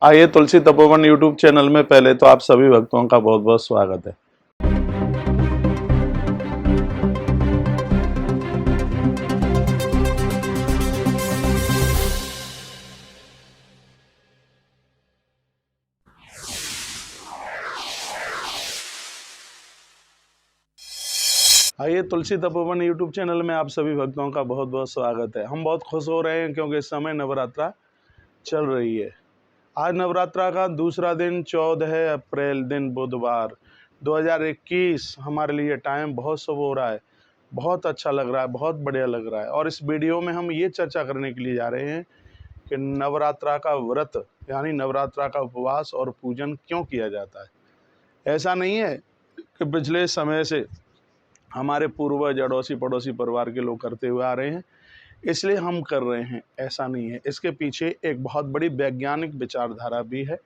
आइए तुलसी Tapovan YouTube channel में पहले तो आप सभी भक्तों का बहुत बहुत स्वागत है। आइए तुलसी तपोवन यूट्यूब चैनल में आप सभी भक्तों का बहुत बहुत स्वागत है। हम बहुत खुश हो रहे हैं क्योंकि इस समय नवरात्रा चल रही है। आज नवरात्रा का दूसरा दिन 14 अप्रैल दिन बुधवार 2021। हमारे लिए टाइम बहुत शुभ हो रहा है, बहुत अच्छा लग रहा है, बहुत बढ़िया लग रहा है। और इस वीडियो में हम ये चर्चा करने के लिए जा रहे हैं कि नवरात्रा का व्रत यानी नवरात्रा का उपवास और पूजन क्यों किया जाता है। ऐसा नहीं है कि पिछले समय से हमारे पूर्वज अड़ोसी पड़ोसी परिवार के लोग करते हुए आ रहे हैं इसलिए हम कर रहे हैं, ऐसा नहीं है। इसके पीछे एक बहुत बड़ी वैज्ञानिक विचारधारा भी है।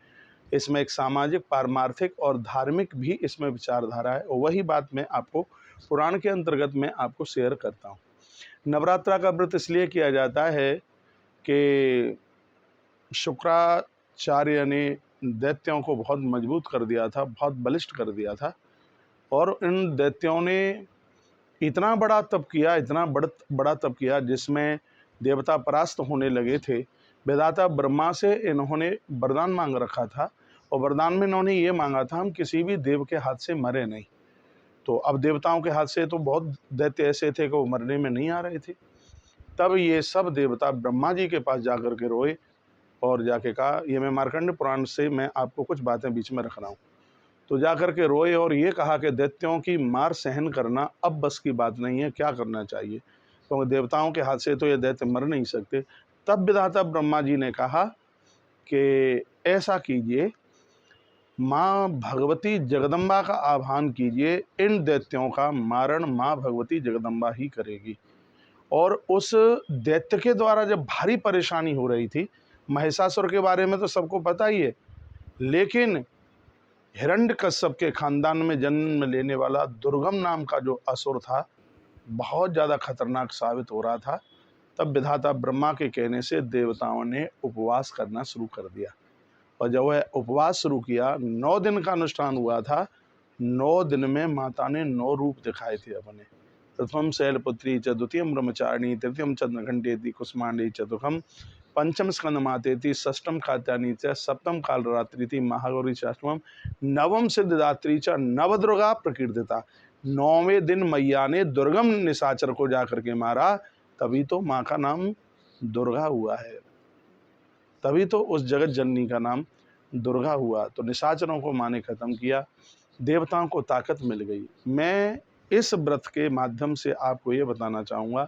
इसमें एक सामाजिक, पारमार्थिक और धार्मिक भी इसमें विचारधारा है। और वही बात मैं आपको पुराण के अंतर्गत में आपको शेयर करता हूँ। नवरात्रा का व्रत इसलिए किया जाता है कि शुक्राचार्य ने दैत्यों को बहुत मजबूत कर दिया था, बहुत बलिष्ठ कर दिया था। और इन दैत्यों ने इतना बड़ा तप किया, इतना बड़ा तप किया जिसमें देवता परास्त होने लगे थे। विधाता ब्रह्मा से इन्होंने वरदान मांग रखा था और वरदान में इन्होंने ये मांगा था हम किसी भी देव के हाथ से मरे नहीं। तो अब देवताओं के हाथ से तो बहुत दैत्य ऐसे थे कि वो मरने में नहीं आ रहे थे। तब ये सब देवता ब्रह्मा जी के पास जाकर के रोए और जाके कहा, ये मैं मार्कंड पुराण से मैं आपको कुछ बातें बीच में रख रहा हूँ। तो जाकर के रोए और ये कहा कि दैत्यों की मार सहन करना अब बस की बात नहीं है, क्या करना चाहिए, क्योंकि देवताओं के हाथ से तो ये दैत्य मर नहीं सकते। तब विधाता ब्रह्मा जी ने कहा कि ऐसा कीजिए, माँ भगवती जगदम्बा का आह्वान कीजिए, इन दैत्यों का मारण माँ भगवती जगदम्बा ही करेगी। और उस दैत्य के द्वारा जब भारी परेशानी हो रही थी, महिषासुर के बारे में तो सबको पता ही है, लेकिन हिरण्यकश्यप के खानदान में जन्म लेने वाला दुर्गम नाम का जो असुर था, बहुत ज़्यादा खतरनाक साबित हो रहा था। तब विधाता ब्रह्मा के कहने से देवताओं ने उपवास करना शुरू कर दिया। और जब वह उपवास शुरू किया, 9 दिन का अनुष्ठान हुआ था। 9 दिन में माता ने 9 रूप दिखाए थे अपने। प्रथम शैलपुत्री च, द्वितीयम ब्रह्मचारिणी, तृतीयम चंद्रघंटेति कुष्मांडी चतुर्थम, पंचम स्कंद मातेति, षष्टम कात्यायनी च, सप्तम कालरात्रि थी, महागौरी अष्टमम, नवम सिद्धिदात्री च, नवदुर्गा प्रकीर्तिता। 9वें दिन मैया ने दुर्गम निशाचर को जाकर के मारा, तभी तो माँ का नाम दुर्गा हुआ है, तभी तो उस जगत जननी का नाम दुर्गा हुआ। तो निशाचरों को माँ ने खत्म किया, देवताओं को ताकत मिल गई। मैं इस व्रत के माध्यम से आपको ये बताना चाहूँगा,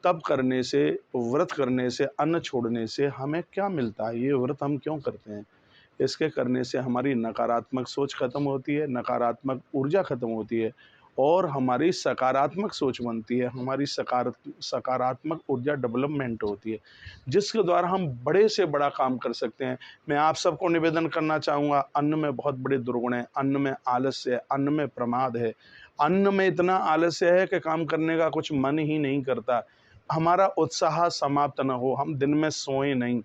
तप करने से, व्रत करने से, अन्न छोड़ने से हमें क्या मिलता है, ये व्रत हम क्यों करते हैं। इसके करने से हमारी नकारात्मक सोच खत्म होती है, नकारात्मक ऊर्जा खत्म होती है और हमारी सकारात्मक सोच बनती है, हमारी सकारात्मक ऊर्जा डेवलपमेंट होती है, जिसके द्वारा हम बड़े से बड़ा काम कर सकते हैं। मैं आप सबको निवेदन करना चाहूँगा, अन्न में बहुत बड़े दुर्गुण हैं। अन्न में आलस्य है, अन्न में प्रमाद है, अन्न में इतना आलस्य है कि काम करने का कुछ मन ही नहीं करता। हमारा उत्साह समाप्त न हो, हम दिन में सोएं नहीं,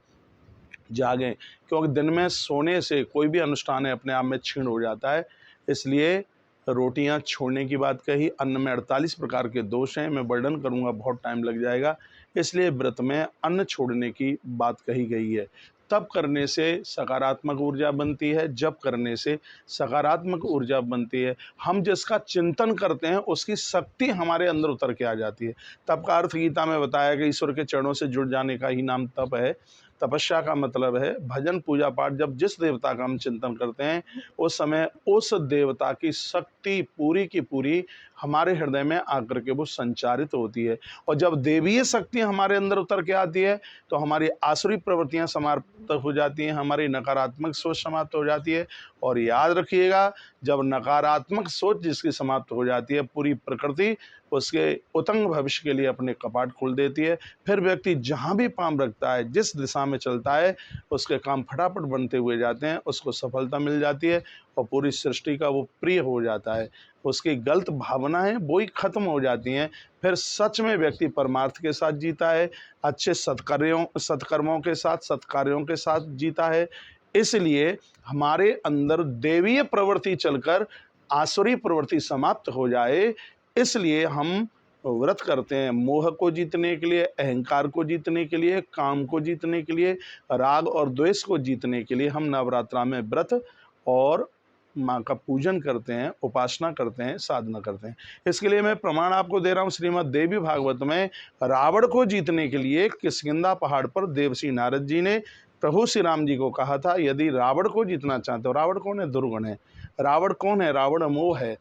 जागें, क्योंकि दिन में सोने से कोई भी अनुष्ठान है अपने आप में क्षीण हो जाता है। इसलिए रोटियां छोड़ने की बात कही। अन्न में 48 प्रकार के दोष हैं, मैं वर्णन करूंगा, बहुत टाइम लग जाएगा, इसलिए व्रत में अन्न छोड़ने की बात कही गई है। तप करने से सकारात्मक ऊर्जा बनती है, जप करने से सकारात्मक ऊर्जा बनती है। हम जिसका चिंतन करते हैं उसकी शक्ति हमारे अंदर उतर के आ जाती है। तप का अर्थ गीता में बताया कि ईश्वर के चरणों से जुड़ जाने का ही नाम तप है। तपस्या का मतलब है भजन, पूजा पाठ। जब जिस देवता का हम चिंतन करते हैं उस समय उस देवता की शक्ति पूरी की पूरी हमारे हृदय में आकर के वो संचारित होती है। और जब देवीय शक्ति हमारे अंदर उतर के आती है तो हमारी आसुरी प्रवृत्तियां समाप्त हो जाती हैं, हमारी नकारात्मक सोच समाप्त हो जाती है। और याद रखिएगा, जब नकारात्मक सोच जिसकी समाप्त हो जाती है, पूरी प्रकृति उसके उतंग भविष्य के लिए अपने कपाट खोल देती है। फिर व्यक्ति जहाँ भी पाँव रखता है, जिस दिशा में चलता है, उसके काम फटाफट बनते हुए जाते हैं, उसको सफलता मिल जाती है और पूरी सृष्टि का वो प्रिय हो जाता है। उसकी गलत भावनाएं वो ही खत्म हो जाती हैं। फिर सच में व्यक्ति परमार्थ के साथ जीता है, अच्छे सत्कर्मों के साथ, सत्कार्यों के साथ जीता है। इसलिए हमारे अंदर देवीय प्रवृत्ति चलकर आसुरी प्रवृत्ति समाप्त हो जाए, इसलिए हम व्रत करते हैं। मोह को जीतने के लिए, अहंकार को जीतने के लिए, काम को जीतने के लिए, राग और द्वेष को जीतने के लिए हम नवरात्रा में व्रत और माँ का पूजन करते हैं, उपासना करते हैं, साधना करते हैं। इसके लिए मैं प्रमाण आपको दे रहा हूँ। श्रीमद् देवी भागवत में रावण को जीतने के लिए किष्किंधा पहाड़ पर देवर्षि नारद जी ने प्रभु श्री राम जी को कहा था, यदि रावण को जीतना चाहते हो। रावण कौन है? दुर्गुण है। रावण कौन है? रावण मोह है।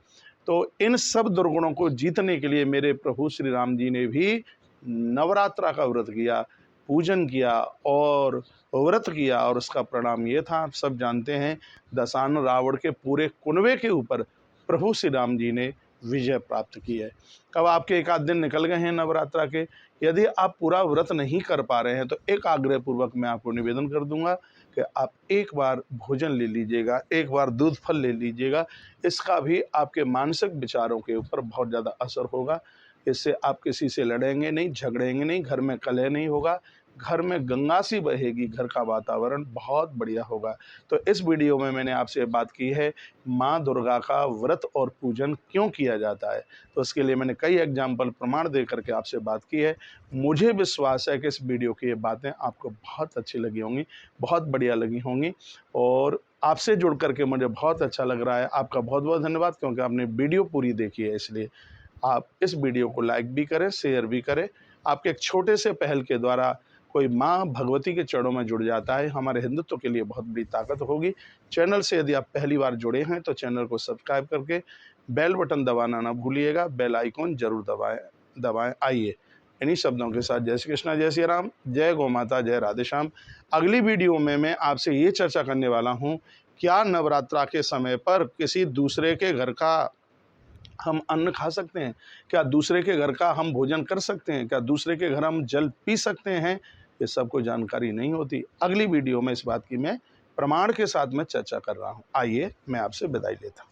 तो इन सब दुर्गुणों को जीतने के लिए मेरे प्रभु श्री राम जी ने भी नवरात्रा का व्रत किया, पूजन किया और व्रत किया, और उसका परिणाम ये था, आप सब जानते हैं, दशानन रावण के पूरे कुनबे के ऊपर प्रभु श्री राम जी ने विजय प्राप्त की है। कब आपके एक आध दिन निकल गए हैं नवरात्रा के, यदि आप पूरा व्रत नहीं कर पा रहे हैं तो एक आग्रह पूर्वक मैं आपको निवेदन कर दूंगा कि आप एक बार भोजन ले लीजिएगा, एक बार दूध फल ले लीजिएगा। इसका भी आपके मानसिक विचारों के ऊपर बहुत ज़्यादा असर होगा। इससे आप किसी से लड़ेंगे नहीं, झगड़ेंगे नहीं, घर में कलह नहीं होगा, घर में गंगा सी बहेगी, घर का वातावरण बहुत बढ़िया होगा। तो इस वीडियो में मैंने आपसे बात की है माँ दुर्गा का व्रत और पूजन क्यों किया जाता है। तो उसके लिए मैंने कई एग्जाम्पल प्रमाण दे करके आपसे बात की है। मुझे विश्वास है कि इस वीडियो की ये बातें आपको बहुत अच्छी लगी होंगी, बहुत बढ़िया लगी होंगी, और आपसे जुड़ करके मुझे बहुत अच्छा लग रहा है। आपका बहुत बहुत धन्यवाद, क्योंकि आपने वीडियो पूरी देखी है। इसलिए आप इस वीडियो को लाइक भी करें, शेयर भी करें। आपके एक छोटे से पहल के द्वारा कोई माँ भगवती के चरणों में जुड़ जाता है, हमारे हिंदुत्व के लिए बहुत बड़ी ताकत होगी। चैनल से यदि आप पहली बार जुड़े हैं तो चैनल को सब्सक्राइब करके बेल बटन दबाना ना भूलिएगा, बेल आइकॉन जरूर दबाएं। आइए इन्हीं शब्दों के साथ जय श्री कृष्णा, जय श्री राम, जय गौ माता, जय राधे श्याम। अगली वीडियो में मैं आपसे ये चर्चा करने वाला हूँ, क्या नवरात्रा के समय पर किसी दूसरे के घर का हम अन्न खा सकते हैं? क्या दूसरे के घर का हम भोजन कर सकते हैं? क्या दूसरे के घर हम जल पी सकते हैं? ये सबको जानकारी नहीं होती। अगली वीडियो में इस बात की मैं प्रमाण के साथ में चर्चा कर रहा हूँ। आइए मैं आपसे विदाई लेता हूँ।